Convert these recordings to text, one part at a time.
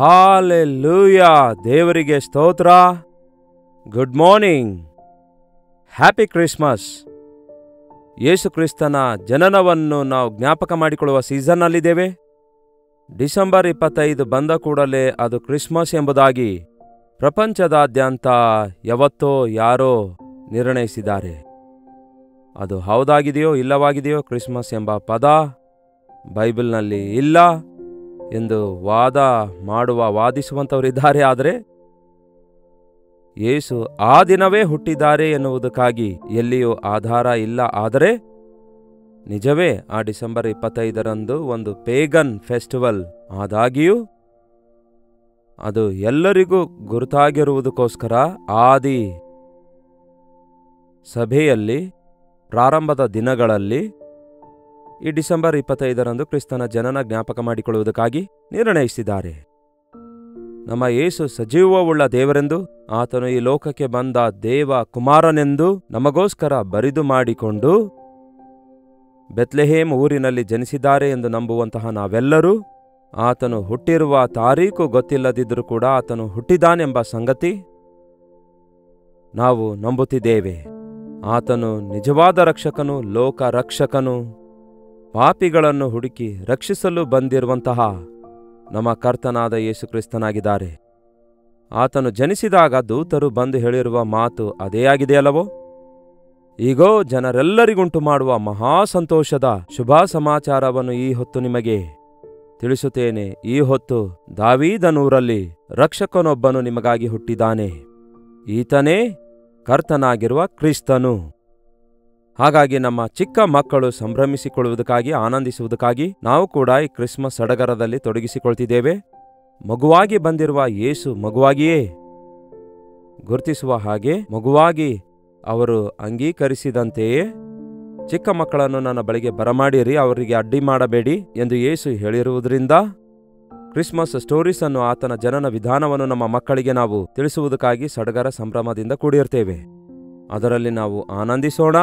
Hallelujah, ದೇವರಿಗೆ ಸ್ತೋತ್ರ. Good morning, happy Christmas. ಯೇಸು ಕ್ರಿಸ್ತನ ಜನನವನ್ನು ನಾವು ಜ್ಞಾಪಕ ಮಾಡಿಕೊಳ್ಳುವ ಸೀಸನ್ನಲ್ಲಿದ್ದೇವೆ. ಡಿಸೆಂಬರ್ 25 ಬಂದ ಕೂಡಲೇ ಅದು ಕ್ರಿಸ್ಮಸ್ ಎಂಬುದಾಗಿ ಪ್ರಪಂಚದಾದ್ಯಂತ ಯಾವತ್ತೋ ಯಾರೋ ನಿರ್ಣಯಿಸಿದ್ದಾರೆ. ಅದು ಹೌದಾಗಿದೆಯೋ ಇಲ್ಲವಾಗಿದೆಯೋ, ಕ್ರಿಸ್ಮಸ್ ಎಂಬ ಪದ ಬೈಬಲ್ನಲ್ಲಿ ಇಲ್ಲ ಎಂದು ವಾದಿಸುವಂಥವರಿದ್ದಾರೆ. ಆದರೆ ಯೇಸು ಆ ದಿನವೇ ಹುಟ್ಟಿದ್ದಾರೆ ಎನ್ನುವುದಕ್ಕಾಗಿ ಎಲ್ಲಿಯೂ ಆಧಾರ ಇಲ್ಲ. ಆದರೆ ನಿಜವೇ ಆ ಡಿಸೆಂಬರ್ 25ರಂದು ಒಂದು ಪೇಗನ್ ಫೆಸ್ಟಿವಲ್ ಆದಾಗ್ಯೂ ಅದು ಎಲ್ಲರಿಗೂ ಗುರುತಾಗಿರುವುದಕ್ಕೋಸ್ಕರ ಆದಿ ಸಭೆಯಲ್ಲಿ ಪ್ರಾರಂಭದ ದಿನಗಳಲ್ಲಿ ಈ ಡಿಸೆಂಬರ್ 25ರಂದು ಕ್ರಿಸ್ತನ ಜನನ ಜ್ಞಾಪಕ ಮಾಡಿಕೊಳ್ಳುವುದಕ್ಕಾಗಿ ನಿರ್ಣಯಿಸಿದ್ದಾರೆ. ನಮ್ಮ ಯೇಸು ಸಜೀವವುಳ್ಳ ದೇವರೆಂದು, ಆತನು ಈ ಲೋಕಕ್ಕೆ ಬಂದ ದೇವ ಕುಮಾರನೆಂದು ನಮಗೋಸ್ಕರ ಬರಿದು ಮಾಡಿಕೊಂಡು ಬೆತ್ಲೆಹೇಮ್ ಊರಿನಲ್ಲಿ ಜನಿಸಿದ್ದಾರೆ ಎಂದು ನಂಬುವಂತಹ ನಾವೆಲ್ಲರೂ ಆತನು ಹುಟ್ಟಿರುವ ತಾರೀಕು ಗೊತ್ತಿಲ್ಲದಿದ್ದರೂ ಕೂಡ ಆತನು ಹುಟ್ಟಿದಾನೆಂಬ ಸಂಗತಿ ನಾವು ನಂಬುತ್ತಿದ್ದೇವೆ. ಆತನು ನಿಜವಾದ ರಕ್ಷಕನು, ಲೋಕ ರಕ್ಷಕನು, ಪಾಪಿಗಳನ್ನು ಹುಡುಕಿ ರಕ್ಷಿಸಲು ಬಂದಿರುವಂತಹ ನಮ್ಮ ಕರ್ತನಾದ ಯೇಸು ಕ್ರಿಸ್ತನಾಗಿದ್ದಾರೆ. ಆತನು ಜನಿಸಿದಾಗ ದೂತರು ಬಂದು ಹೇಳಿರುವ ಮಾತು ಅದೇ ಆಗಿದೆಯಲ್ಲವೋ? ಈಗೋ ಜನರೆಲ್ಲರಿಗುಂಟು ಮಾಡುವ ಮಹಾ ಸಂತೋಷದ ಶುಭ ಸಮಾಚಾರವನ್ನು ಈ ಹೊತ್ತು ನಿಮಗೆ ತಿಳಿಸುತ್ತೇನೆ. ಈ ಹೊತ್ತು ದಾವೀದನೂರಲ್ಲಿ ರಕ್ಷಕನೊಬ್ಬನು ನಿಮಗಾಗಿ ಹುಟ್ಟಿದ್ದಾನೆ. ಈತನೇ ಕರ್ತನಾಗಿರುವ ಕ್ರಿಸ್ತನು. ಹಾಗಾಗಿ ನಮ್ಮ ಚಿಕ್ಕ ಮಕ್ಕಳು ಸಂಭ್ರಮಿಸಿಕೊಳ್ಳುವುದಕ್ಕಾಗಿ, ಆನಂದಿಸುವುದಕ್ಕಾಗಿ ನಾವು ಕೂಡ ಈ ಕ್ರಿಸ್ಮಸ್ ಸಡಗರದಲ್ಲಿ ತೊಡಗಿಸಿಕೊಳ್ತಿದ್ದೇವೆ. ಮಗುವಾಗಿ ಬಂದಿರುವ ಯೇಸು ಮಗುವಾಗಿಯೇ ಗುರುತಿಸುವ ಹಾಗೆ ಮಗುವಾಗಿ ಅವರು ಅಂಗೀಕರಿಸಿದಂತೆಯೇ ಚಿಕ್ಕ ಮಕ್ಕಳನ್ನು ನನ್ನ ಬಳಿಗೆ ಬರಮಾಡಿರಿ, ಅವರಿಗೆ ಅಡ್ಡಿ ಮಾಡಬೇಡಿ ಎಂದು ಯೇಸು ಹೇಳಿರುವುದರಿಂದ ಕ್ರಿಸ್ಮಸ್ ಸ್ಟೋರೀಸ್ ಅನ್ನು, ಆತನ ಜನನ ವಿಧಾನವನ್ನು ನಮ್ಮ ಮಕ್ಕಳಿಗೆ ನಾವು ತಿಳಿಸುವುದಕ್ಕಾಗಿ ಸಡಗರ ಸಂಭ್ರಮದಿಂದ ಕೂಡಿರ್ತೇವೆ. ಅದರಲ್ಲಿ ನಾವು ಆನಂದಿಸೋಣ.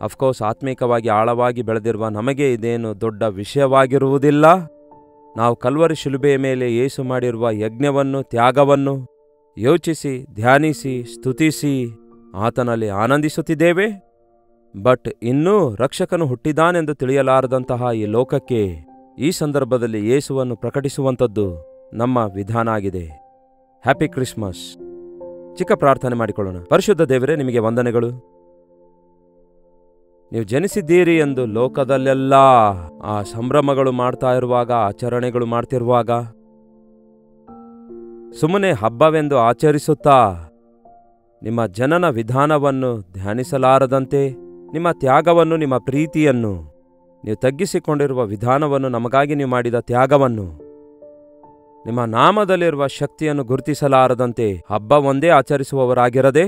ಅಫ್ಕೋರ್ಸ್ ಆತ್ಮೀಕವಾಗಿ ಆಳವಾಗಿ ಬೆಳೆದಿರುವ ನಮಗೆ ಇದೇನು ದೊಡ್ಡ ವಿಷಯವಾಗಿರುವುದಿಲ್ಲ. ನಾವು ಕಲ್ವರಿ ಶಿಲುಬೆಯ ಮೇಲೆ ಯೇಸು ಮಾಡಿರುವ ಯಜ್ಞವನ್ನು, ತ್ಯಾಗವನ್ನು ಯೋಚಿಸಿ, ಧ್ಯಾನಿಸಿ, ಸ್ತುತಿಸಿ ಆತನಲ್ಲಿ ಆನಂದಿಸುತ್ತಿದ್ದೇವೆ. ಬಟ್ ಇನ್ನೂ ರಕ್ಷಕನು ಹುಟ್ಟಿದಾನೆಂದು ತಿಳಿಯಲಾರದಂತಹ ಈ ಲೋಕಕ್ಕೆ ಈ ಸಂದರ್ಭದಲ್ಲಿ ಯೇಸುವನ್ನು ಪ್ರಕಟಿಸುವಂಥದ್ದು ನಮ್ಮ ವಿಧಾನ ಆಗಿದೆ. Happy Christmas. ಚಿಕ್ಕ ಪ್ರಾರ್ಥನೆ ಮಾಡಿಕೊಳ್ಳೋಣ. ಪರಿಶುದ್ಧ ದೇವರೇ, ನಿಮಗೆ ವಂದನೆಗಳು. ನೀವು ಜನಿಸಿದ್ದೀರಿ ಎಂದು ಲೋಕದಲ್ಲೆಲ್ಲ ಆ ಸಂಭ್ರಮಗಳು ಮಾಡ್ತಾ ಇರುವಾಗ, ಆಚರಣೆಗಳು ಮಾಡ್ತಿರುವಾಗ, ಸುಮ್ಮನೆ ಹಬ್ಬವೆಂದು ಆಚರಿಸುತ್ತಾ ನಿಮ್ಮ ಜನನ ವಿಧಾನವನ್ನು ಧ್ಯಾನಿಸಲಾರದಂತೆ, ನಿಮ್ಮ ತ್ಯಾಗವನ್ನು, ನಿಮ್ಮ ಪ್ರೀತಿಯನ್ನು, ನೀವು ತಗ್ಗಿಸಿಕೊಂಡಿರುವ ವಿಧಾನವನ್ನು, ನಮಗಾಗಿ ನೀವು ಮಾಡಿದ ತ್ಯಾಗವನ್ನು, ನಿಮ್ಮ ನಾಮದಲ್ಲಿರುವ ಶಕ್ತಿಯನ್ನು ಗುರುತಿಸಲಾರದಂತೆ ಹಬ್ಬ ಒಂದೇ ಆಚರಿಸುವವರಾಗಿರದೆ,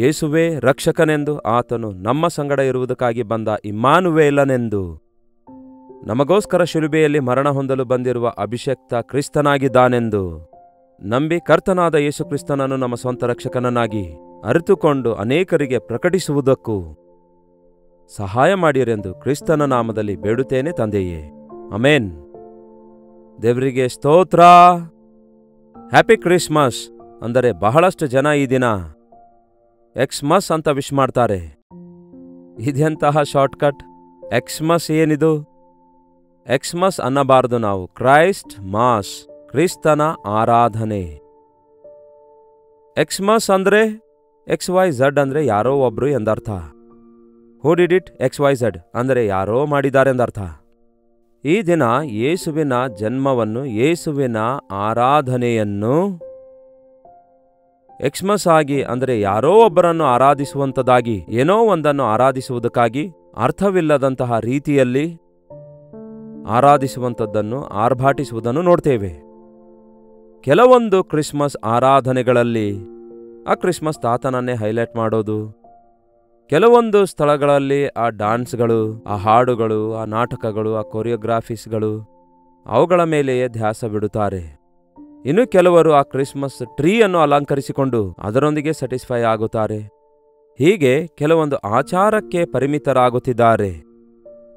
ಯೇಸುವೇ ರಕ್ಷಕನೆಂದು, ಆತನು ನಮ್ಮ ಸಂಗಡ ಇರುವುದಕ್ಕಾಗಿ ಬಂದ ಇಮ್ಮಾನುವೇಲನೆಂದು, ನಮಗೋಸ್ಕರ ಶಿಲುಬೆಯಲ್ಲಿ ಮರಣ ಹೊಂದಲು ಬಂದಿರುವ ಅಭಿಷಕ್ತ ಕ್ರಿಸ್ತನಾಗಿದ್ದಾನೆಂದು ನಂಬಿ ಕರ್ತನಾದ ಯೇಸು ಕ್ರಿಸ್ತನನ್ನು ನಮ್ಮ ಸ್ವಂತ ರಕ್ಷಕನನ್ನಾಗಿ ಅರಿತುಕೊಂಡು ಅನೇಕರಿಗೆ ಪ್ರಕಟಿಸುವುದಕ್ಕೂ ಸಹಾಯ ಮಾಡಿರೆಂದು ಕ್ರಿಸ್ತನ ನಾಮದಲ್ಲಿ ಬೇಡುತ್ತೇನೆ ತಂದೆಯೇ, ಆಮೆನ್. ದೇವರಿಗೆ ಸ್ತೋತ್ರ. ಹ್ಯಾಪಿ ಕ್ರಿಸ್ಮಸ್ ಅಂದರೆ ಬಹಳಷ್ಟು ಜನ ಈ ದಿನ ಎಕ್ಸ್ಮಸ್ ಅಂತ ವಿಶ್ ಮಾಡ್ತಾರೆ. ಇದೆಂತಹ ಶಾರ್ಟ್ಕಟ್. ಎಕ್ಸ್ಮಸ್ ಏನಿದು? ಎಕ್ಸ್ಮಸ್ ಅನ್ನಬಾರದು ನಾವು, ಕ್ರೈಸ್ಟ್ ಮಾಸ್, ಕ್ರಿಸ್ತನ ಆರಾಧನೆ. ಎಕ್ಸ್ಮಸ್ ಅಂದ್ರೆ XYZ ಅಂದ್ರೆ ಯಾರೋ ಒಬ್ರು ಎಂದರ್ಥ. Who did it? XYZ ಅಂದರೆ ಯಾರೋ ಮಾಡಿದ್ದಾರೆ ಎಂದರ್ಥ. ಈ ದಿನ ಯೇಸುವಿನ ಜನ್ಮವನ್ನು, ಯೇಸುವಿನ ಆರಾಧನೆಯನ್ನು ಎಕ್ಸ್ಮಸ್ ಆಗಿ ಅಂದರೆ ಯಾರೋ ಒಬ್ಬರನ್ನು ಆರಾಧಿಸುವಂಥದ್ದಾಗಿ, ಏನೋ ಒಂದನ್ನು ಆರಾಧಿಸುವುದಕ್ಕಾಗಿ ಅರ್ಥವಿಲ್ಲದಂತಹ ರೀತಿಯಲ್ಲಿ ಆರಾಧಿಸುವಂಥದ್ದನ್ನು, ಆರ್ಭಾಟಿಸುವುದನ್ನು ನೋಡ್ತೇವೆ. ಕೆಲವೊಂದು ಕ್ರಿಸ್ಮಸ್ ಆರಾಧನೆಗಳಲ್ಲಿ ಆ ಕ್ರಿಸ್ಮಸ್ ತಾತನನ್ನೇ ಹೈಲೈಟ್ ಮಾಡೋದು, ಕೆಲವೊಂದು ಸ್ಥಳಗಳಲ್ಲಿ ಆ ಡಾನ್ಸ್ಗಳು, ಆ ಹಾಡುಗಳು, ಆ ನಾಟಕಗಳು, ಆ ಕೊರಿಯೋಗ್ರಾಫೀಸ್ಗಳು ಅವುಗಳ ಮೇಲೆಯೇ ಧ್ಯಾಸ ಬಿಡುತ್ತಾರೆ. ಇನ್ನು ಕೆಲವರು ಆ ಕ್ರಿಸ್ಮಸ್ ಟ್ರೀಯನ್ನು ಅಲಂಕರಿಸಿಕೊಂಡು ಅದರೊಂದಿಗೆ ಸ್ಯಾಟಿಸ್ಫೈ ಆಗುತ್ತಾರೆ. ಹೀಗೆ ಕೆಲವೊಂದು ಆಚಾರಕ್ಕೆ ಪರಿಮಿತರಾಗುತ್ತಿದ್ದಾರೆ.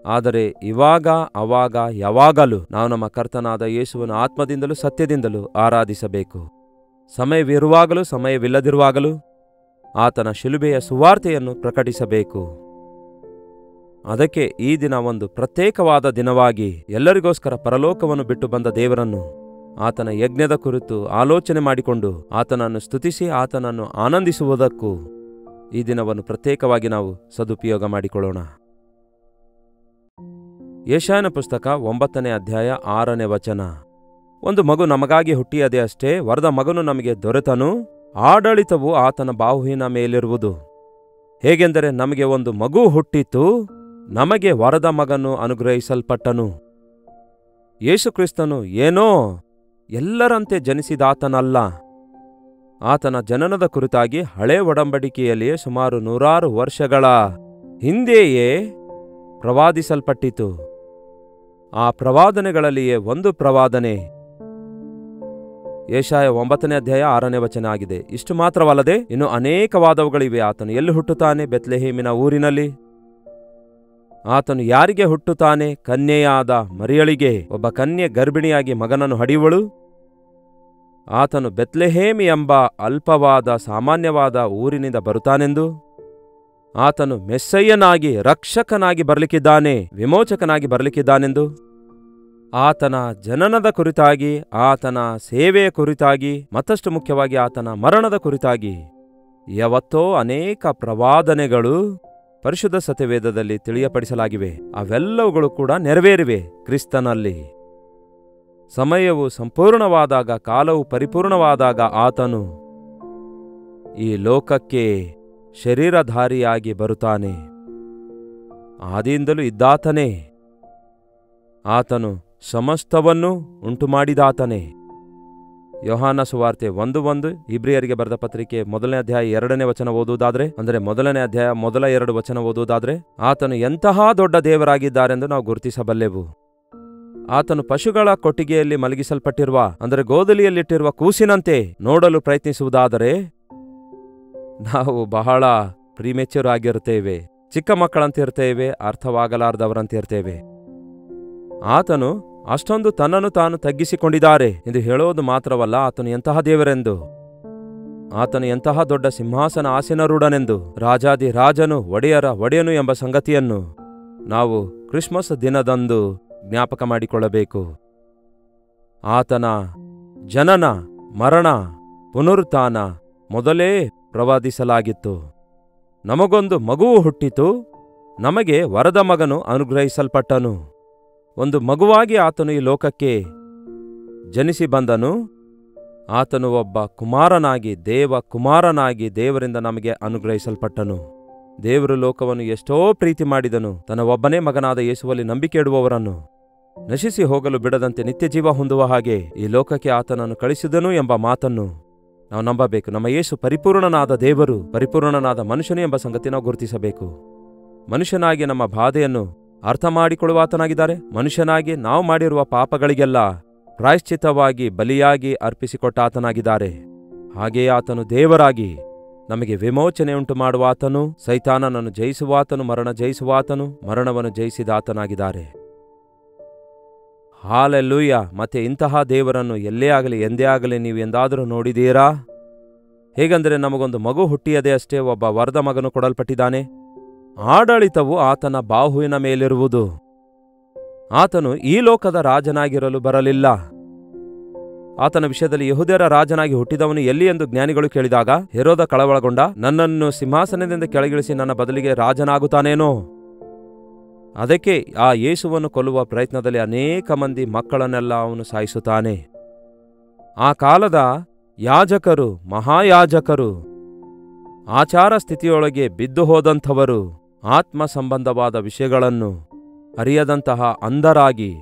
ಆದರೆ ಇವಾಗ ಅವಾಗ ಯಾವಾಗಲೂ ನಾವು ನಮ್ಮ ಕರ್ತನಾದ ಯೇಸುವನ್ನು ಆತ್ಮದಿಂದಲೂ ಸತ್ಯದಿಂದಲೂ ಆರಾಧಿಸಬೇಕು. ಸಮಯವಿರುವಾಗಲೂ ಸಮಯವಿಲ್ಲದಿರುವಾಗಲೂ ಆತನ ಶಿಲುಬೆಯ ಸುವಾರ್ತೆಯನ್ನು ಪ್ರಕಟಿಸಬೇಕು. ಅದಕ್ಕೆ ಈ ದಿನ ಒಂದು ಪ್ರತ್ಯೇಕವಾದ ದಿನವಾಗಿ ಎಲ್ಲರಿಗೋಸ್ಕರ ಪರಲೋಕವನ್ನು ಬಿಟ್ಟು ಬಂದ ದೇವರನ್ನು, ಆತನ ಯಜ್ಞದ ಕುರಿತು ಆಲೋಚನೆ ಮಾಡಿಕೊಂಡು ಆತನನ್ನು ಸ್ತುತಿಸಿ ಆತನನ್ನು ಆನಂದಿಸುವುದಕ್ಕೂ ಈ ದಿನವನ್ನು ಪ್ರತ್ಯೇಕವಾಗಿ ನಾವು ಸದುಪಯೋಗ ಮಾಡಿಕೊಳ್ಳೋಣ. ಯೆಶಾಯನ ಪುಸ್ತಕ 9ನೇ ಅಧ್ಯಾಯ 6ನೇ ವಚನ. ಒಂದು ಮಗು ನಮಗಾಗಿ ಹುಟ್ಟಿಯದೇ ಅಷ್ಟೇ, ವರದ ಮಗನು ನಮಗೆ ದೊರೆತನು, ಆಡಳಿತವು ಆತನ ಬಾಹುವಿನ ಮೇಲಿರುವುದು. ಹೇಗೆಂದರೆ ನಮಗೆ ಒಂದು ಮಗು ಹುಟ್ಟಿತು, ನಮಗೆ ವರದ ಮಗನು ಅನುಗ್ರಹಿಸಲ್ಪಟ್ಟನು. ಯೇಸುಕ್ರಿಸ್ತನು ಏನೋ ಎಲ್ಲರಂತೆ ಜನಿಸಿದಾತನಲ್ಲ. ಆತನ ಜನನದ ಕುರಿತಾಗಿ ಹಳೆ ಒಡಂಬಡಿಕೆಯಲ್ಲಿಯೇ ಸುಮಾರು 100 ವರ್ಷಗಳ ಹಿಂದೆಯೇ ಪ್ರವಾದಿಸಲ್ಪಟ್ಟಿತು. ಆ ಪ್ರವಾದನೆಗಳಲ್ಲಿಯೇ ಒಂದು ಪ್ರವಾದನೆ ಯೆಶಾಯ 9ನೇ ಅಧ್ಯಾಯ 6ನೇ ವಚನ ಆಗಿದೆ. ಇಷ್ಟು ಮಾತ್ರವಲ್ಲದೆ ಇನ್ನು ಅನೇಕವಾದವುಗಳಿವೆ. ಆತನು ಎಲ್ಲಿ ಹುಟ್ಟುತ್ತಾನೆ? ಬೆತ್ಲೆಹೇಮಿನ ಊರಿನಲ್ಲಿ. ಆತನು ಯಾರಿಗೆ ಹುಟ್ಟುತ್ತಾನೆ? ಕನ್ಯೆಯಾದ ಮರಿಯಳಿಗೆ. ಒಬ್ಬ ಕನ್ಯೆ ಗರ್ಭಿಣಿಯಾಗಿ ಮಗನನ್ನು ಹಡೆಯುವಳು. ಆತನು ಬೆತ್ಲೆಹೇಮಿ ಎಂಬ ಅಲ್ಪವಾದ ಸಾಮಾನ್ಯವಾದ ಊರಿನಿಂದ ಬರುತ್ತಾನೆಂದು, ಆತನು ಮೆಸ್ಸಯ್ಯನಾಗಿ ರಕ್ಷಕನಾಗಿ ಬರಲಿಕ್ಕಿದ್ದಾನೆ, ವಿಮೋಚಕನಾಗಿ ಬರಲಿಕ್ಕಿದ್ದಾನೆಂದು, ಆತನ ಜನನದ ಕುರಿತಾಗಿ, ಆತನ ಸೇವೆಯ ಕುರಿತಾಗಿ, ಮತ್ತಷ್ಟು ಮುಖ್ಯವಾಗಿ ಆತನ ಮರಣದ ಕುರಿತಾಗಿ ಯಾವತ್ತೋ ಅನೇಕ ಪ್ರವಾದನೆಗಳು ಪರಿಶುದ್ಧ ಸತ್ಯವೇದದಲ್ಲಿ ತಿಳಿಯಪಡಿಸಲಾಗಿವೆ. ಅವೆಲ್ಲವುಗಳು ಕೂಡ ನೆರವೇರಿವೆ ಕ್ರಿಸ್ತನಲ್ಲಿ. ಸಮಯವು ಸಂಪೂರ್ಣವಾದಾಗ, ಕಾಲವು ಪರಿಪೂರ್ಣವಾದಾಗ ಆತನು ಈ ಲೋಕಕ್ಕೆ ಶರೀರಧಾರಿಯಾಗಿ ಬರುತ್ತಾನೆ. ಆದಿಯಿಂದಲೂ ಇದ್ದಾತನೇ. ಆತನು ಸಮಸ್ತವನ್ನು ಉಂಟುಮಾಡಿದಾತನೇ. ಯೋಹಾನ ಸುವಾರ್ತೆ 1:1, ಇಬ್ರಿಯರಿಗೆ ಬರೆದ ಪತ್ರಿಕೆ 1ನೇ ಅಧ್ಯಾಯ 2ನೇ ವಚನ ಓದುವುದಾದ್ರೆ, ಅಂದರೆ 1ನೇ ಅಧ್ಯಾಯ ಮೊದಲ 2 ವಚನ ಓದುವುದಾದ್ರೆ, ಆತನು ಎಂತಹ ದೊಡ್ಡ ದೇವರಾಗಿದ್ದಾರೆಂದು ನಾವು ಗುರುತಿಸಬಲ್ಲೆವು. ಆತನು ಪಶುಗಳ ಕೊಟ್ಟಿಗೆಯಲ್ಲಿ ಮಲಗಿಸಲ್ಪಟ್ಟಿರುವ, ಅಂದರೆ ಗೋದಲಿಯಲ್ಲಿಟ್ಟಿರುವ ಕೂಸಿನಂತೆ ನೋಡಲು ಪ್ರಯತ್ನಿಸುವುದಾದರೆ ನಾವು ಬಹಳ ಪ್ರಿಮೆಚ್ಯೂರ್ ಆಗಿರುತ್ತೇವೆ, ಚಿಕ್ಕ ಮಕ್ಕಳಂತಿರ್ತೇವೆ, ಅರ್ಥವಾಗಲಾರದವರಂತಿರ್ತೇವೆ. ಆತನು ಅಷ್ಟೊಂದು ತನ್ನನ್ನು ತಾನು ತಗ್ಗಿಸಿಕೊಂಡಿದ್ದಾರೆ ಎಂದು ಹೇಳೋದು ಮಾತ್ರವಲ್ಲ, ಆತನು ಎಂತಹ ದೇವರೆಂದು, ಆತನು ಎಂತಹ ದೊಡ್ಡ ಸಿಂಹಾಸನ ಆಸೀನರೂಢನೆಂದು, ರಾಜಾದಿ ರಾಜನು ಒಡೆಯರ ಒಡೆಯನು ಎಂಬ ಸಂಗತಿಯನ್ನು ನಾವು ಕ್ರಿಸ್ಮಸ್ ದಿನದಂದು ಜ್ಞಾಪಕ ಮಾಡಿಕೊಳ್ಳಬೇಕು. ಆತನ ಜನನ, ಮರಣ, ಪುನರುತ್ಥಾನ ಮೊದಲೇ ಪ್ರವಾದಿಸಲಾಗಿತ್ತು. ನಮಗೊಂದು ಮಗುವು ಹುಟ್ಟಿತು, ನಮಗೆ ವರದ ಮಗನು ಅನುಗ್ರಹಿಸಲ್ಪಟ್ಟನು. ಒಂದು ಮಗುವಾಗಿ ಆತನು ಈ ಲೋಕಕ್ಕೆ ಜನಿಸಿ ಬಂದನು. ಆತನು ಒಬ್ಬ ಕುಮಾರನಾಗಿ, ದೇವ ಕುಮಾರನಾಗಿ ದೇವರಿಂದ ನಮಗೆ ಅನುಗ್ರಹಿಸಲ್ಪಟ್ಟನು. ದೇವರು ಲೋಕವನ್ನು ಎಷ್ಟೋ ಪ್ರೀತಿ ಮಾಡಿದನು, ತನ್ನ ಒಬ್ಬನೇ ಮಗನಾದ ಯೇಸುವಲ್ಲಿ ನಂಬಿಕೆ ಇಡುವವರನ್ನು ನಶಿಸಿ ಹೋಗಲು ಬಿಡದಂತೆ ನಿತ್ಯ ಜೀವ ಹೊಂದುವ ಹಾಗೆ ಈ ಲೋಕಕ್ಕೆ ಆತನನ್ನು ಕಳಿಸಿದನು ಎಂಬ ಮಾತನ್ನು ನಾವು ನಂಬಬೇಕು. ನಮ್ಮ ಯೇಸು ಪರಿಪೂರ್ಣನಾದ ದೇವರು, ಪರಿಪೂರ್ಣನಾದ ಮನುಷ್ಯನು ಎಂಬ ಸಂಗತಿ ನಾವು ಗುರುತಿಸಬೇಕು. ಮನುಷ್ಯನಾಗಿ ನಮ್ಮ ಬಾಧೆಯನ್ನು ಅರ್ಥ ಮಾಡಿಕೊಳ್ಳುವ ಆತನಾಗಿದ್ದಾರೆ. ಮನುಷ್ಯನಾಗಿ ನಾವು ಮಾಡಿರುವ ಪಾಪಗಳಿಗೆಲ್ಲ ಪ್ರಾಯಶ್ಚಿತ್ತವಾಗಿ ಬಲಿಯಾಗಿ ಅರ್ಪಿಸಿಕೊಟ್ಟ ಆತನಾಗಿದ್ದಾರೆ. ಹಾಗೆಯೇ ಆತನು ದೇವರಾಗಿ ನಮಗೆ ವಿಮೋಚನೆ ಉಂಟು ಮಾಡುವ ಆತನು, ಸೈತಾನನನ್ನು ಜಯಿಸುವಾತನು, ಮರಣ ಜಯಿಸುವಾತನು, ಮರಣವನ್ನು ಜಯಿಸಿದ ಆತನಾಗಿದ್ದಾರೆ. ಹಾಲೆಲೂಯ. ಮತ್ತೆ ಇಂತಹ ದೇವರನ್ನು ಎಲ್ಲೇ ಆಗಲಿ ಎಂದೇ ಆಗಲಿ ನೀವು ಎಂದಾದರೂ ನೋಡಿದೀರಾ? ಹೇಗೆಂದರೆ ನಮಗೊಂದು ಮಗು ಹುಟ್ಟಿಯದೇ ಅಷ್ಟೇ, ಒಬ್ಬ ವರದ ಮಗನು ಕೊಡಲ್ಪಟ್ಟಿದ್ದಾನೆ, ಆಡಳಿತವು ಆತನ ಬಾಹುವಿನ ಮೇಲಿರುವುದು. ಆತನು ಈ ಲೋಕದ ರಾಜನಾಗಿರಲು ಬರಲಿಲ್ಲ. ಆತನ ವಿಷಯದಲ್ಲಿ ಯೆಹೂದ್ಯರ ರಾಜನಾಗಿ ಹುಟ್ಟಿದವನು ಎಲ್ಲಿ ಎಂದು ಜ್ಞಾನಿಗಳು ಕೇಳಿದಾಗ ಹೆರೋದ ಕಳವಳಗೊಂಡ, ನನ್ನನ್ನು ಸಿಂಹಾಸನದಿಂದ ಕೆಳಗಿಳಿಸಿ ನನ್ನ ಬದಲಿಗೆ ರಾಜನಾಗುತ್ತಾನೇನೋ. ಅದಕ್ಕೆ ಆ ಯೇಸುವನ್ನು ಕೊಲ್ಲುವ ಪ್ರಯತ್ನದಲ್ಲಿ ಅನೇಕ ಮಂದಿ ಮಕ್ಕಳನ್ನೆಲ್ಲ ಅವನು ಸಾಯಿಸುತ್ತಾನೆ. ಆ ಕಾಲದ ಯಾಜಕರು, ಮಹಾಯಾಜಕರು, ಆಚಾರ ಸ್ಥಿತಿಯೊಳಗೆ ಬಿದ್ದು ಹೋದಂಥವರು, ಆತ್ಮ ಸಂಬಂಧವಾದ ವಿಷಯಗಳನ್ನು ಅರಿಯದಂತಹ ಅಂಧರಾಗಿ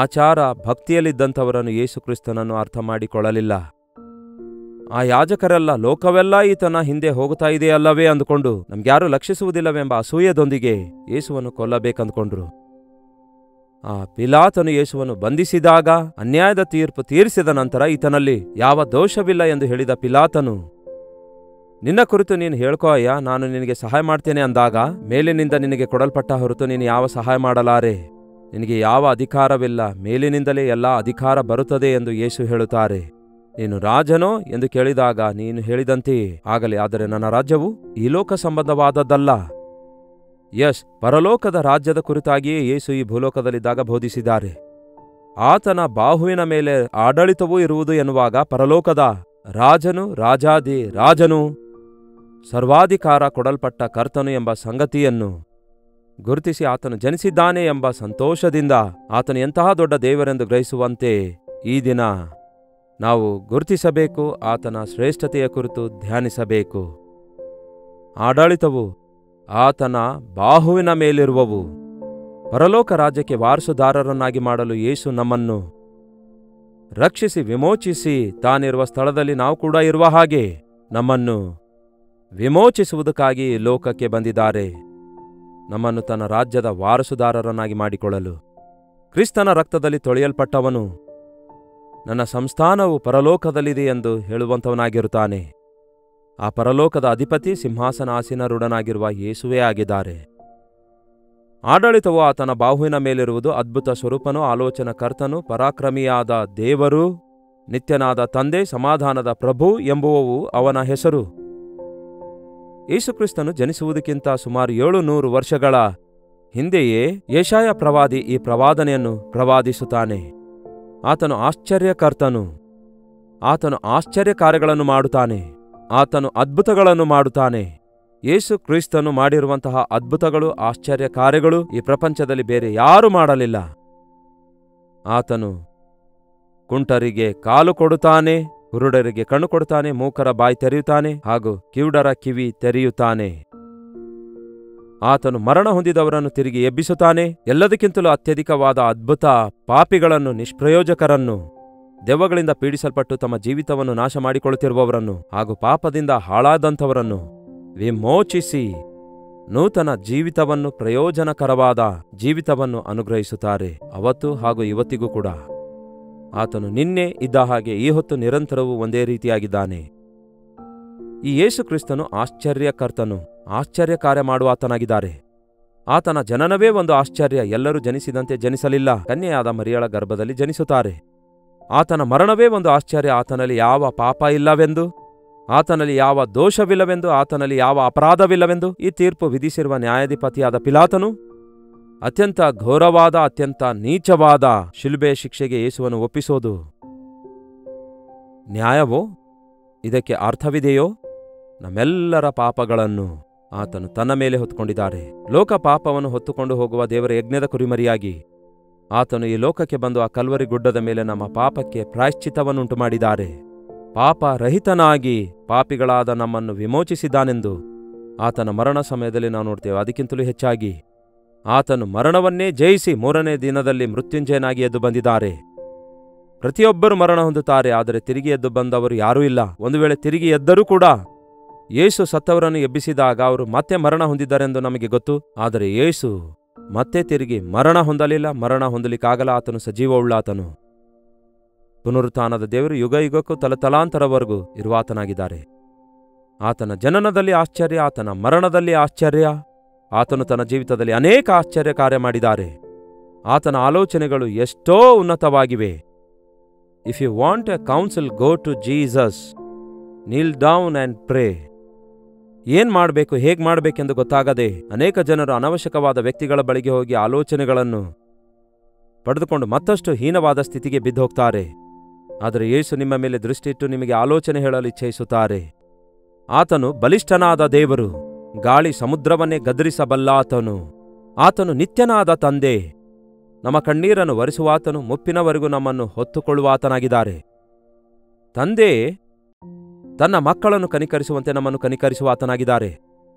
ಆಚಾರ ಭಕ್ತಿಯಲ್ಲಿದ್ದಂಥವರನ್ನು ಯೇಸುಕ್ರಿಸ್ತನನ್ನು ಅರ್ಥ ಮಾಡಿಕೊಳ್ಳಲಿಲ್ಲ. ಆ ಯಾಜಕರೆಲ್ಲ ಲೋಕವೆಲ್ಲ ಈತನ ಹಿಂದೆ ಹೋಗುತ್ತಾ ಇದೆಯಲ್ಲವೇ ಅಂದುಕೊಂಡು ನಮ್ಗ್ಯಾರೂ ಲಕ್ಷಿಸುವುದಿಲ್ಲವೆಂಬ ಅಸೂಯೆದೊಂದಿಗೆ ಯೇಸುವನ್ನು ಕೊಲ್ಲಬೇಕಂದುಕೊಂಡ್ರು. ಆ ಪಿಲಾತನು ಯೇಸುವನ್ನು ಬಂಧಿಸಿದಾಗ ಅನ್ಯಾಯದ ತೀರ್ಪು ತೀರಿಸಿದ ನಂತರ ಈತನಲ್ಲಿ ಯಾವ ದೋಷವಿಲ್ಲ ಎಂದು ಹೇಳಿದ ಪಿಲಾತನು ನಿನ್ನ ಕುರಿತು ನೀನು ಹೇಳ್ಕೋ ಅಯ್ಯ, ನಾನು ನಿನಗೆ ಸಹಾಯ ಮಾಡ್ತೇನೆ ಅಂದಾಗ ಮೇಲಿನಿಂದ ನಿನಗೆ ಕೊಡಲ್ಪಟ್ಟ ಹೊರತು ನೀನು ಯಾವ ಸಹಾಯ ಮಾಡಲಾರೆ. ನಿನಗೆ ಯಾವ ಅಧಿಕಾರವಿಲ್ಲ, ಮೇಲಿನಿಂದಲೇ ಎಲ್ಲ ಅಧಿಕಾರ ಬರುತ್ತದೆ ಎಂದು ಯೇಸು ಹೇಳುತ್ತಾರೆ. ನೀನು ರಾಜನೋ ಎಂದು ಕೇಳಿದಾಗ ನೀನು ಹೇಳಿದಂತೆಯೇ ಆಗಲಿ, ಆದರೆ ನನ್ನ ರಾಜ್ಯವು ಈ ಲೋಕ ಸಂಬಂಧವಾದದ್ದಲ್ಲ. ಪರಲೋಕದ ರಾಜ್ಯದ ಕುರಿತಾಗಿಯೇ ಯೇಸು ಈ ಭೂಲೋಕದಲ್ಲಿದ್ದಾಗ ಬೋಧಿಸಿದ್ದಾರೆ. ಆತನ ಬಾಹುವಿನ ಮೇಲೆ ಆಡಳಿತವೂ ಇರುವುದು ಎನ್ನುವಾಗ ಪರಲೋಕದ ರಾಜನು, ರಾಜಾದಿ ರಾಜನು, ಸರ್ವಾಧಿಕಾರ ಕೊಡಲ್ಪಟ್ಟ ಕರ್ತನು ಎಂಬ ಸಂಗತಿಯನ್ನು ಗುರುತಿಸಿ ಆತನು ಜನಿಸಿದ್ದಾನೆ ಎಂಬ ಸಂತೋಷದಿಂದ ಆತನು ಎಂತಹ ದೊಡ್ಡ ದೇವರೆಂದು ಗ್ರಹಿಸುವಂತೆ ಈ ದಿನ ನಾವು ಗುರುತಿಸಬೇಕು. ಆತನ ಶ್ರೇಷ್ಠತೆಯ ಕುರಿತು ಧ್ಯಾನಿಸಬೇಕು. ಆಡಳಿತವು ಆತನ ಬಾಹುವಿನ ಮೇಲಿರುವವು. ಪರಲೋಕ ರಾಜ್ಯಕ್ಕೆ ವಾರಸುದಾರರನ್ನಾಗಿ ಮಾಡಲು ಯೇಸು ನಮ್ಮನ್ನು ರಕ್ಷಿಸಿ ವಿಮೋಚಿಸಿ ತಾನಿರುವ ಸ್ಥಳದಲ್ಲಿ ನಾವು ಕೂಡ ಇರುವ ಹಾಗೆ ನಮ್ಮನ್ನು ವಿಮೋಚಿಸುವುದಕ್ಕಾಗಿ ಲೋಕಕ್ಕೆ ಬಂದಿದ್ದಾರೆ, ನಮ್ಮನ್ನು ತನ್ನ ರಾಜ್ಯದ ವಾರಸುದಾರರನ್ನಾಗಿ ಮಾಡಿಕೊಳ್ಳಲು. ಕ್ರಿಸ್ತನ ರಕ್ತದಲ್ಲಿ ತೊಳೆಯಲ್ಪಟ್ಟವನು ನನ್ನ ಸಂಸ್ಥಾನವು ಪರಲೋಕದಲ್ಲಿದೆ ಎಂದು ಹೇಳುವಂಥವನಾಗಿರುತ್ತಾನೆ. ಆ ಪರಲೋಕದ ಅಧಿಪತಿ ಸಿಂಹಾಸನಾಸೀನರೂಢನಾಗಿರುವ ಯೇಸುವೇ ಆಗಿದ್ದಾರೆ. ಆಡಳಿತವು ಆತನ ಬಾಹುವಿನ ಮೇಲಿರುವುದು. ಅದ್ಭುತ ಸ್ವರೂಪನು, ಆಲೋಚನಕರ್ತನು, ಪರಾಕ್ರಮಿಯಾದ ದೇವರು, ನಿತ್ಯನಾದ ತಂದೆ, ಸಮಾಧಾನದ ಪ್ರಭು ಎಂಬುವವು ಅವನ ಹೆಸರು. ಯೇಸುಕ್ರಿಸ್ತನು ಜನಿಸುವುದಕ್ಕಿಂತ ಸುಮಾರು 700 ವರ್ಷಗಳ ಹಿಂದೆಯೇ ಯೆಶಾಯ ಪ್ರವಾದಿ ಈ ಪ್ರವಾದನೆಯನ್ನು ಪ್ರವಾದಿಸುತ್ತಾನೆ. ಆತನು ಆಶ್ಚರ್ಯಕರ್ತನು, ಆತನು ಆಶ್ಚರ್ಯ ಕಾರ್ಯಗಳನ್ನು ಮಾಡುತ್ತಾನೆ, ಆತನು ಅದ್ಭುತಗಳನ್ನು ಮಾಡುತ್ತಾನೆ. ಯೇಸು ಕ್ರಿಸ್ತನು ಮಾಡಿರುವಂತಹ ಅದ್ಭುತಗಳು, ಆಶ್ಚರ್ಯ ಕಾರ್ಯಗಳು ಈ ಪ್ರಪಂಚದಲ್ಲಿ ಬೇರೆ ಯಾರೂ ಮಾಡಲಿಲ್ಲ. ಆತನು ಕುಂಟರಿಗೆ ಕಾಲು ಕೊಡುತ್ತಾನೆ, ಕುರುಡರಿಗೆ ಕಣ್ಣು ಕೊಡುತ್ತಾನೆ, ಮೂಕರ ಬಾಯಿ ತೆರೆಯುತ್ತಾನೆ ಹಾಗೂ ಕಿವುಡರ ಕಿವಿ ತೆರೆಯುತ್ತಾನೆ. ಆತನು ಮರಣ ಹೊಂದಿದವರನ್ನು ತಿರುಗಿ ಎಬ್ಬಿಸುತ್ತಾನೆ. ಎಲ್ಲದಕ್ಕಿಂತಲೂ ಅತ್ಯಧಿಕವಾದ ಅದ್ಭುತ, ಪಾಪಿಗಳನ್ನು, ನಿಷ್ಪ್ರಯೋಜಕರನ್ನು, ದೆವ್ವಗಳಿಂದ ಪೀಡಿಸಲ್ಪಟ್ಟು ತಮ್ಮ ಜೀವಿತವನ್ನು ನಾಶ ಮಾಡಿಕೊಳ್ಳುತ್ತಿರುವವರನ್ನು ಹಾಗೂ ಪಾಪದಿಂದ ಹಾಳಾದಂಥವರನ್ನು ವಿಮೋಚಿಸಿ ನೂತನ ಜೀವಿತವನ್ನು, ಪ್ರಯೋಜನಕರವಾದ ಜೀವಿತವನ್ನು ಅನುಗ್ರಹಿಸುತ್ತಾರೆ. ಅವತ್ತು ಹಾಗೂ ಇವತ್ತಿಗೂ ಕೂಡ ಆತನು ನಿನ್ನೆ ಇದ್ದ ಹಾಗೆ ಈ ಹೊತ್ತು ನಿರಂತರವೂ ಒಂದೇ ರೀತಿಯಾಗಿದ್ದಾನೆ. ಈ ಯೇಸು ಕ್ರಿಸ್ತನು ಆಶ್ಚರ್ಯಕರ್ತನು, ಆಶ್ಚರ್ಯ ಕಾರ್ಯ ಮಾಡುವ ಆತನಾಗಿದ್ದಾರೆ. ಆತನ ಜನನವೇ ಒಂದು ಆಶ್ಚರ್ಯ. ಎಲ್ಲರೂ ಜನಿಸಿದಂತೆ ಜನಿಸಲಿಲ್ಲ, ಕನ್ಯೆಯಾದ ಮರಿಯಳ ಗರ್ಭದಲ್ಲಿ ಜನಿಸುತ್ತಾರೆ. ಆತನ ಮರಣವೇ ಒಂದು ಆಶ್ಚರ್ಯ. ಆತನಲ್ಲಿ ಯಾವ ಪಾಪ ಇಲ್ಲವೆಂದು, ಆತನಲ್ಲಿ ಯಾವ ದೋಷವಿಲ್ಲವೆಂದು, ಆತನಲ್ಲಿ ಯಾವ ಅಪರಾಧವಿಲ್ಲವೆಂದು ಈ ತೀರ್ಪು ವಿಧಿಸಿರುವ ನ್ಯಾಯಾಧಿಪತಿಯಾದ ಪಿಲಾತನು ಅತ್ಯಂತ ಘೋರವಾದ, ಅತ್ಯಂತ ನೀಚವಾದ ಶಿಲುಬೆ ಶಿಕ್ಷೆಗೆ ಯೇಸುವನ್ನು ಒಪ್ಪಿಸೋದು ನ್ಯಾಯವೋ? ಇದಕ್ಕೆ ಅರ್ಥವಿದೆಯೋ? ನಮ್ಮೆಲ್ಲರ ಪಾಪಗಳನ್ನು ಆತನು ತನ್ನ ಮೇಲೆ ಹೊತ್ತುಕೊಂಡಿದ್ದಾರೆ. ಲೋಕ ಪಾಪವನ್ನು ಹೊತ್ತುಕೊಂಡು ಹೋಗುವ ದೇವರ ಯಜ್ಞದ ಕುರಿಮರಿಯಾಗಿ ಆತನು ಈ ಲೋಕಕ್ಕೆ ಬಂದು ಆ ಕಲ್ವರಿ ಗುಡ್ಡದ ಮೇಲೆ ನಮ್ಮ ಪಾಪಕ್ಕೆ ಪ್ರಾಯಶ್ಚಿತ್ತವನ್ನುಂಟು ಮಾಡಿದ್ದಾರೆ. ಪಾಪರಹಿತನಾಗಿ ಪಾಪಿಗಳಾದ ನಮ್ಮನ್ನು ವಿಮೋಚಿಸಿದ್ದಾನೆಂದು ಆತನ ಮರಣ ಸಮಯದಲ್ಲಿ ನಾವು ನೋಡ್ತೇವೆ. ಅದಕ್ಕಿಂತಲೂ ಹೆಚ್ಚಾಗಿ ಆತನು ಮರಣವನ್ನೇ ಜಯಿಸಿ 3ನೇ ದಿನದಲ್ಲಿ ಮೃತ್ಯುಂಜಯನಾಗಿ ಎದ್ದು ಬಂದಿದ್ದಾರೆ. ಪ್ರತಿಯೊಬ್ಬರು ಮರಣ ಹೊಂದುತ್ತಾರೆ, ಆದರೆ ತಿರುಗಿ ಎದ್ದು ಬಂದವರು ಯಾರೂ ಇಲ್ಲ. ಒಂದು ವೇಳೆ ತಿರುಗಿ ಎದ್ದರೂ ಕೂಡ ಯೇಸು ಸತ್ತವರನ್ನು ಎಬ್ಬಿಸಿದಾಗ ಅವರು ಮತ್ತೆ ಮರಣ ಹೊಂದಿದ್ದಾರೆಂದು ನಮಗೆ ಗೊತ್ತು. ಆದರೆ ಯೇಸು ಮತ್ತೆ ತಿರುಗಿ ಮರಣ ಹೊಂದಲಿಲ್ಲ, ಮರಣ ಹೊಂದಲಿಕ್ಕಾಗಲ್ಲ. ಆತನು ಸಜೀವವುಳ್ಳಾತನು, ಪುನರುತ್ಥಾನದ ದೇವರು, ಯುಗ ಯುಗಕ್ಕೂ ತಲತಲಾಂತರವರೆಗೂ ಇರುವಾತನಾಗಿದ್ದಾರೆ. ಆತನ ಜನನದಲ್ಲಿ ಆಶ್ಚರ್ಯ, ಆತನ ಮರಣದಲ್ಲಿ ಆಶ್ಚರ್ಯ. ಆತನು ತನ್ನ ಜೀವಿತದಲ್ಲಿ ಅನೇಕ ಆಶ್ಚರ್ಯ ಕಾರ್ಯ ಮಾಡಿದ್ದಾರೆ. ಆತನ ಆಲೋಚನೆಗಳು ಎಷ್ಟೋ ಉನ್ನತವಾಗಿವೆ. If you want a counsel, go to Jesus, kneel down and pray. ಏನ್ ಮಾಡಬೇಕು, ಹೇಗೆ ಮಾಡಬೇಕೆಂದು ಗೊತ್ತಾಗದೆ ಅನೇಕ ಜನರು ಅನವಶ್ಯಕವಾದ ವ್ಯಕ್ತಿಗಳ ಬಳಿಗೆ ಹೋಗಿ ಆಲೋಚನೆಗಳನ್ನು ಪಡೆದುಕೊಂಡು ಮತ್ತಷ್ಟು ಹೀನವಾದ ಸ್ಥಿತಿಗೆ ಬಿದ್ದೋಗ್ತಾರೆ. ಆದರೆ ಯೇಸು ನಿಮ್ಮ ಮೇಲೆ ದೃಷ್ಟಿಯಿಟ್ಟು ನಿಮಗೆ ಆಲೋಚನೆ ಹೇಳಲು ಇಚ್ಛಯಿಸುತ್ತಾರೆ. ಆತನು ಬಲಿಷ್ಠನಾದ ದೇವರು, ಗಾಳಿ ಸಮುದ್ರವನ್ನೇ ಗದರಿಸಬಲ್ಲ ಆತನು. ಆತನು ನಿತ್ಯನಾದ ತಂದೆ, ನಮ್ಮ ಕಣ್ಣೀರನ್ನು ಒರೆಸುವಾತನು, ಮುಪ್ಪಿನವರೆಗೂ ನಮ್ಮನ್ನು ಹೊತ್ತುಕೊಳ್ಳುವಾತನಾಗಿದ್ದಾರೆ. ತಂದೆ ತನ್ನ ಮಕ್ಕಳನ್ನು ಕನಿಕರಿಸುವಂತೆ ನಮ್ಮನ್ನು ಕನಿಕರಿಸುವಾತನಾಗಿದ್ದಾರೆ.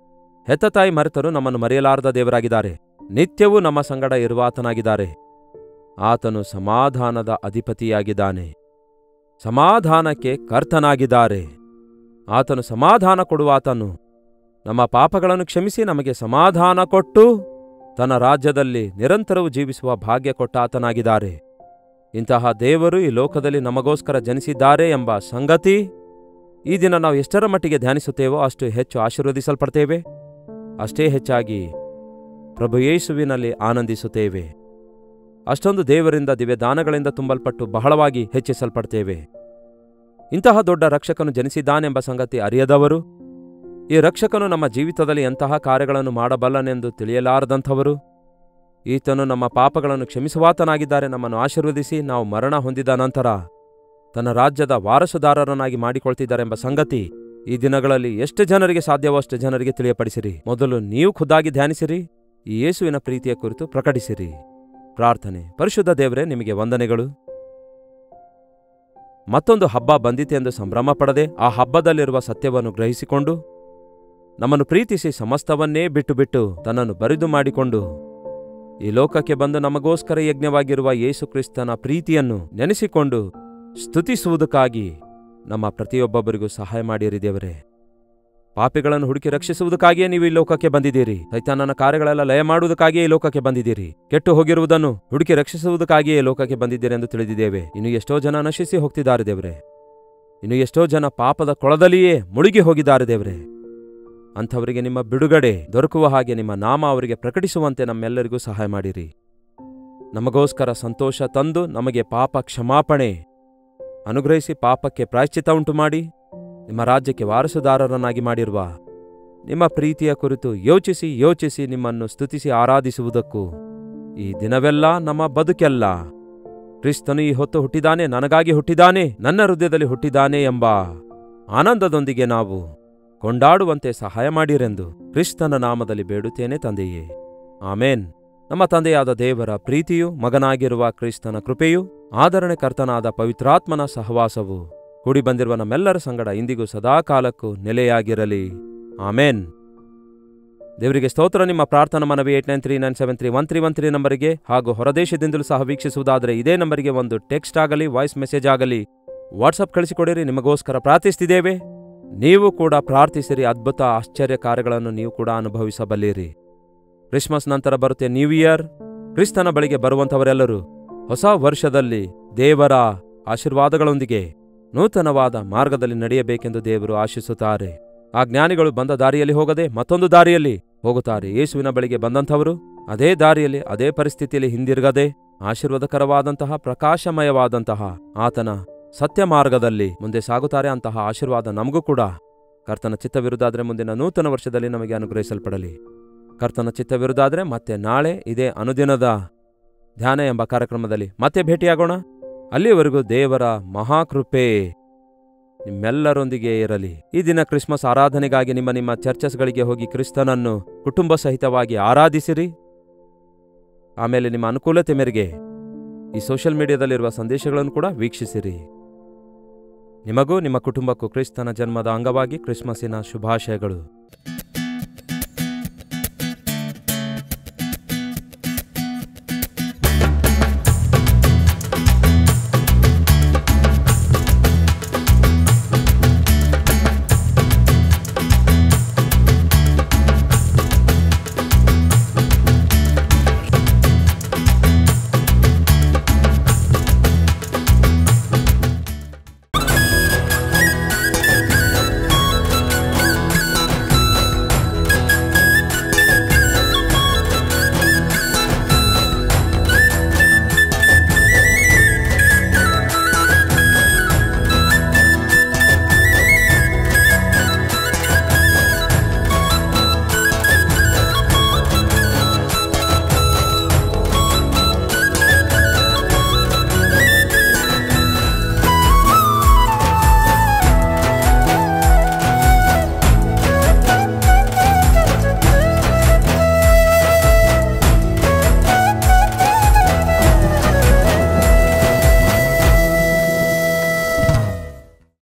ಹೆತ್ತ ತಾಯಿ ಮರೆತರು ನಮ್ಮನ್ನು ಮರೆಯಲಾರದ ದೇವರಾಗಿದ್ದಾರೆ. ನಿತ್ಯವೂ ನಮ್ಮ ಸಂಗಡ ಇರುವಾತನಾಗಿದ್ದಾರೆ. ಆತನು ಸಮಾಧಾನದ ಅಧಿಪತಿಯಾಗಿದ್ದಾನೆ, ಸಮಾಧಾನಕ್ಕೆ ಕರ್ತನಾಗಿದ್ದಾರೆ. ಆತನು ಸಮಾಧಾನ ಕೊಡುವಾತನು. ನಮ್ಮ ಪಾಪಗಳನ್ನು ಕ್ಷಮಿಸಿ ನಮಗೆ ಸಮಾಧಾನ ಕೊಟ್ಟು ತನ್ನ ರಾಜ್ಯದಲ್ಲಿ ನಿರಂತರವೂ ಜೀವಿಸುವ ಭಾಗ್ಯ ಕೊಟ್ಟಾತನಾಗಿದ್ದಾರೆ. ಇಂತಹ ದೇವರು ಈ ಲೋಕದಲ್ಲಿ ನಮಗೋಸ್ಕರ ಜನಿಸಿದ್ದಾರೆ ಎಂಬ ಸಂಗತಿ ಈ ದಿನ ನಾವು ಎಷ್ಟರ ಮಟ್ಟಿಗೆ ಧ್ಯಾನಿಸುತ್ತೇವೋ ಅಷ್ಟು ಹೆಚ್ಚು ಆಶೀರ್ವದಿಸಲ್ಪಡ್ತೇವೆ, ಅಷ್ಟೇ ಹೆಚ್ಚಾಗಿ ಪ್ರಭು ಯೇಸುವಿನಲ್ಲಿ ಆನಂದಿಸುತ್ತೇವೆ. ಅಷ್ಟೊಂದು ದೇವರಿಂದ ದಿವ್ಯದಾನಗಳಿಂದ ತುಂಬಲ್ಪಟ್ಟು ಬಹಳವಾಗಿ ಹೆಚ್ಚಿಸಲ್ಪಡ್ತೇವೆ. ಇಂತಹ ದೊಡ್ಡ ರಕ್ಷಕನು ಜನಿಸಿದ್ದಾನೆಂಬ ಸಂಗತಿ ಅರಿಯದವರು, ಈ ರಕ್ಷಕನು ನಮ್ಮ ಜೀವಿತದಲ್ಲಿ ಎಂತಹ ಕಾರ್ಯಗಳನ್ನು ಮಾಡಬಲ್ಲನೆಂದು ತಿಳಿಯಲಾರದಂಥವರು, ಈತನು ನಮ್ಮ ಪಾಪಗಳನ್ನು ಕ್ಷಮಿಸುವಾತನಾಗಿದ್ದಾರೆ, ನಮ್ಮನ್ನು ಆಶೀರ್ವದಿಸಿ ನಾವು ಮರಣ ಹೊಂದಿದ ನಂತರ ತನ್ನ ರಾಜ್ಯದ ವಾರಸುದಾರರನ್ನಾಗಿ ಮಾಡಿಕೊಳ್ತಿದ್ದಾರೆಂಬ ಸಂಗತಿ ಈ ದಿನಗಳಲ್ಲಿ ಎಷ್ಟು ಜನರಿಗೆ ಸಾಧ್ಯವೋ ಅಷ್ಟು ಜನರಿಗೆ ತಿಳಿಯಪಡಿಸಿರಿ. ಮೊದಲು ನೀವು ಖುದ್ದಾಗಿ ಧ್ಯಾನಿಸಿರಿ, ಈ ಯೇಸುವಿನ ಪ್ರೀತಿಯ ಕುರಿತು ಪ್ರಕಟಿಸಿರಿ. ಪ್ರಾರ್ಥನೆ. ಪರಿಶುದ್ಧ ದೇವರೇ, ನಿಮಗೆ ವಂದನೆಗಳು. ಮತ್ತೊಂದು ಹಬ್ಬ ಬಂದಿತೆಂದು ಸಂಭ್ರಮ ಪಡದೆ ಆ ಹಬ್ಬದಲ್ಲಿರುವ ಸತ್ಯವನ್ನು ಗ್ರಹಿಸಿಕೊಂಡು ನಮ್ಮನ್ನು ಪ್ರೀತಿಸಿ ಸಮಸ್ತವನ್ನೇ ಬಿಟ್ಟು ತನ್ನನ್ನು ಬರಿದು ಮಾಡಿಕೊಂಡು ಈ ಲೋಕಕ್ಕೆ ಬಂದು ನಮಗೋಸ್ಕರ ಯಜ್ಞವಾಗಿರುವ ಯೇಸು ಕ್ರಿಸ್ತನ ಪ್ರೀತಿಯನ್ನು ನೆನೆಸಿಕೊಂಡು ಸ್ತುತಿಸುವುದಕ್ಕಾಗಿ ನಮ್ಮ ಪ್ರತಿಯೊಬ್ಬೊಬ್ಬರಿಗೂ ಸಹಾಯ ಮಾಡಿರಿ ದೇವರೇ. ಪಾಪಿಗಳನ್ನು ಹುಡುಕಿ ರಕ್ಷಿಸುವುದಕ್ಕಾಗಿಯೇ ನೀವು ಈ ಲೋಕಕ್ಕೆ ಬಂದಿದ್ದೀರಿ. ಸೈತಾನನ ಕಾರ್ಯಗಳೆಲ್ಲ ಲಯ ಮಾಡುವುದಕ್ಕಾಗಿಯೇ ಈ ಲೋಕಕ್ಕೆ ಬಂದಿದ್ದೀರಿ. ಕೆಟ್ಟು ಹೋಗಿರುವುದನ್ನು ಹುಡುಕಿ ರಕ್ಷಿಸುವುದಕ್ಕಾಗಿಯೇ ಈ ಲೋಕಕ್ಕೆ ಬಂದಿದ್ದೀರಿ ಎಂದು ತಿಳಿದಿದ್ದೇವೆ. ಇನ್ನು ಎಷ್ಟೋ ಜನ ನಶಿಸಿ ಹೋಗ್ತಿದ್ದಾರೆ ದೇವರೇ. ಇನ್ನು ಎಷ್ಟೋ ಜನ ಪಾಪದ ಕೊಳದಲ್ಲಿಯೇ ಮುಳುಗಿ ಹೋಗಿದ್ದಾರೆ ದೇವರೇ. ಅಂಥವರಿಗೆ ನಿಮ್ಮ ಬಿಡುಗಡೆ ದೊರಕುವ ಹಾಗೆ ನಿಮ್ಮ ನಾಮ ಅವರಿಗೆ ಪ್ರಕಟಿಸುವಂತೆ ನಮ್ಮೆಲ್ಲರಿಗೂ ಸಹಾಯ ಮಾಡಿರಿ. ನಮಗೋಸ್ಕರ ಸಂತೋಷ ತಂದು ನಮಗೆ ಪಾಪ ಕ್ಷಮಾಪಣೆ ಅನುಗ್ರಹಿಸಿ ಪಾಪಕ್ಕೆ ಪ್ರಾಯಶ್ಚಿತ್ತ ಉಂಟು ಮಾಡಿ ನಿಮ್ಮ ರಾಜ್ಯಕ್ಕೆ ವಾರಸುದಾರರನ್ನಾಗಿ ಮಾಡಿರುವ ನಿಮ್ಮ ಪ್ರೀತಿಯ ಕುರಿತು ಯೋಚಿಸಿ ನಿಮ್ಮನ್ನು ಸ್ತುತಿಸಿ ಆರಾಧಿಸುವುದಕ್ಕೂ ಈ ದಿನವೆಲ್ಲ ನಮ್ಮ ಬದುಕೆಲ್ಲ ಕ್ರಿಸ್ತನು ಈ ಹೊತ್ತು ಹುಟ್ಟಿದಾನೆ, ನನಗಾಗಿ ಹುಟ್ಟಿದಾನೆ, ನನ್ನ ಹೃದಯದಲ್ಲಿ ಹುಟ್ಟಿದಾನೆ ಎಂಬ ಆನಂದದೊಂದಿಗೆ ನಾವು ಕೊಂಡಾಡುವಂತೆ ಸಹಾಯ ಮಾಡಿರೆಂದು ಕ್ರಿಸ್ತನ ನಾಮದಲ್ಲಿ ಬೇಡುತ್ತೇನೆ ತಂದೆಯೇ, ಆಮೇನ್. ನಮ್ಮ ತಂದೆಯಾದ ದೇವರ ಪ್ರೀತಿಯು, ಮಗನಾಗಿರುವ ಕ್ರಿಸ್ತನ ಕೃಪೆಯು, ಆದರಣೆಕರ್ತನಾದ ಪವಿತ್ರಾತ್ಮನ ಸಹವಾಸವು ಕೂಡಿ ಬಂದಿರುವ ನಮ್ಮೆಲ್ಲರ ಸಂಗಡ ಇಂದಿಗೂ ಸದಾಕಾಲಕ್ಕೂ ನೆಲೆಯಾಗಿರಲಿ. ಆಮೇನ್. ದೇವರಿಗೆ ಸ್ತೋತ್ರ. ನಿಮ್ಮ ಪ್ರಾರ್ಥನಾ ಮನವಿ 8939731313 ನಂಬರಿಗೆ ಹಾಗೂ ಹೊರದೇಶದಿಂದಲೂ ಸಹ ವೀಕ್ಷಿಸುವುದಾದರೆ ಇದೇ ನಂಬರಿಗೆ ಒಂದು ಟೆಕ್ಸ್ಟ್ ಆಗಲಿ, ವಾಯ್ಸ್ ಮೆಸೇಜ್ ಆಗಲಿ, ವಾಟ್ಸಪ್ ಕಳಿಸಿಕೊಡಿರಿ. ನಿಮಗೋಸ್ಕರ ಪ್ರಾರ್ಥಿಸ್ತಿದ್ದೇವೆ. ನೀವು ಕೂಡ ಪ್ರಾರ್ಥಿಸಿರಿ. ಅದ್ಭುತ ಆಶ್ಚರ್ಯ ಕಾರ್ಯಗಳನ್ನು ನೀವು ಕೂಡ ಅನುಭವಿಸಬಲ್ಲಿರಿ. ಕ್ರಿಸ್ಮಸ್ ನಂತರ ಬರುತ್ತೆ ನ್ಯೂ ಇಯರ್. ಕ್ರಿಸ್ತನ ಬಳಿಗೆ ಬರುವಂಥವರೆಲ್ಲರೂ ಹೊಸ ವರ್ಷದಲ್ಲಿ ದೇವರ ಆಶೀರ್ವಾದಗಳೊಂದಿಗೆ ನೂತನವಾದ ಮಾರ್ಗದಲ್ಲಿ ನಡೆಯಬೇಕೆಂದು ದೇವರು ಆಶಿಸುತ್ತಾರೆ. ಆ ಜ್ಞಾನಿಗಳು ಬಂದ ದಾರಿಯಲ್ಲಿ ಹೋಗದೆ ಮತ್ತೊಂದು ದಾರಿಯಲ್ಲಿ ಹೋಗುತ್ತಾರೆ. ಯೇಸುವಿನ ಬಳಿಗೆ ಬಂದಂಥವರು ಅದೇ ದಾರಿಯಲ್ಲಿ, ಅದೇ ಪರಿಸ್ಥಿತಿಯಲ್ಲಿ ಹಿಂದಿರುಗದೆ ಆಶೀರ್ವಾದಕರವಾದಂತಹ, ಪ್ರಕಾಶಮಯವಾದಂತಹ ಆತನ ಸತ್ಯ ಮಾರ್ಗದಲ್ಲಿ ಮುಂದೆ ಸಾಗುತ್ತಾರೆ. ಅಂತಹ ಆಶೀರ್ವಾದ ನಮಗೂ ಕೂಡ ಕರ್ತನ ಚಿತ್ತವಿರುವುದಾದರೆ ಮುಂದಿನ ನೂತನ ವರ್ಷದಲ್ಲಿ ನಮಗೆ ಅನುಗ್ರಹಿಸಲ್ಪಡಲಿ. ಕರ್ತನ ಚಿತ್ತವಿರುವುದಾದರೆ ಮತ್ತೆ ನಾಳೆ ಇದೇ ಅನುದಿನದ ಧ್ಯಾನ ಎಂಬ ಕಾರ್ಯಕ್ರಮದಲ್ಲಿ ಮತ್ತೆ ಭೇಟಿಯಾಗೋಣ. ಅಲ್ಲಿಯವರೆಗೂ ದೇವರ ಮಹಾಕೃಪೆ ನಿಮ್ಮೆಲ್ಲರೊಂದಿಗೆ ಇರಲಿ. ಈ ದಿನ ಕ್ರಿಸ್ಮಸ್ ಆರಾಧನೆಗಾಗಿ ನಿಮ್ಮ ಚರ್ಚಸ್ಗಳಿಗೆ ಹೋಗಿ ಕ್ರಿಸ್ತನನ್ನು ಕುಟುಂಬ ಸಹಿತವಾಗಿ ಆರಾಧಿಸಿರಿ. ಆಮೇಲೆ ನಿಮ್ಮ ಅನುಕೂಲತೆ ಮೇರೆಗೆ ಈ ಸೋಷಿಯಲ್ ಮೀಡಿಯಾದಲ್ಲಿರುವ ಸಂದೇಶಗಳನ್ನು ಕೂಡ ವೀಕ್ಷಿಸಿರಿ. ನಿಮಗೂ ನಿಮ್ಮ ಕುಟುಂಬಕ್ಕೂ ಕ್ರಿಸ್ತನ ಜನ್ಮದ ಅಂಗವಾಗಿ ಕ್ರಿಸ್ಮಸ್ಸಿನ ಶುಭಾಶಯಗಳು.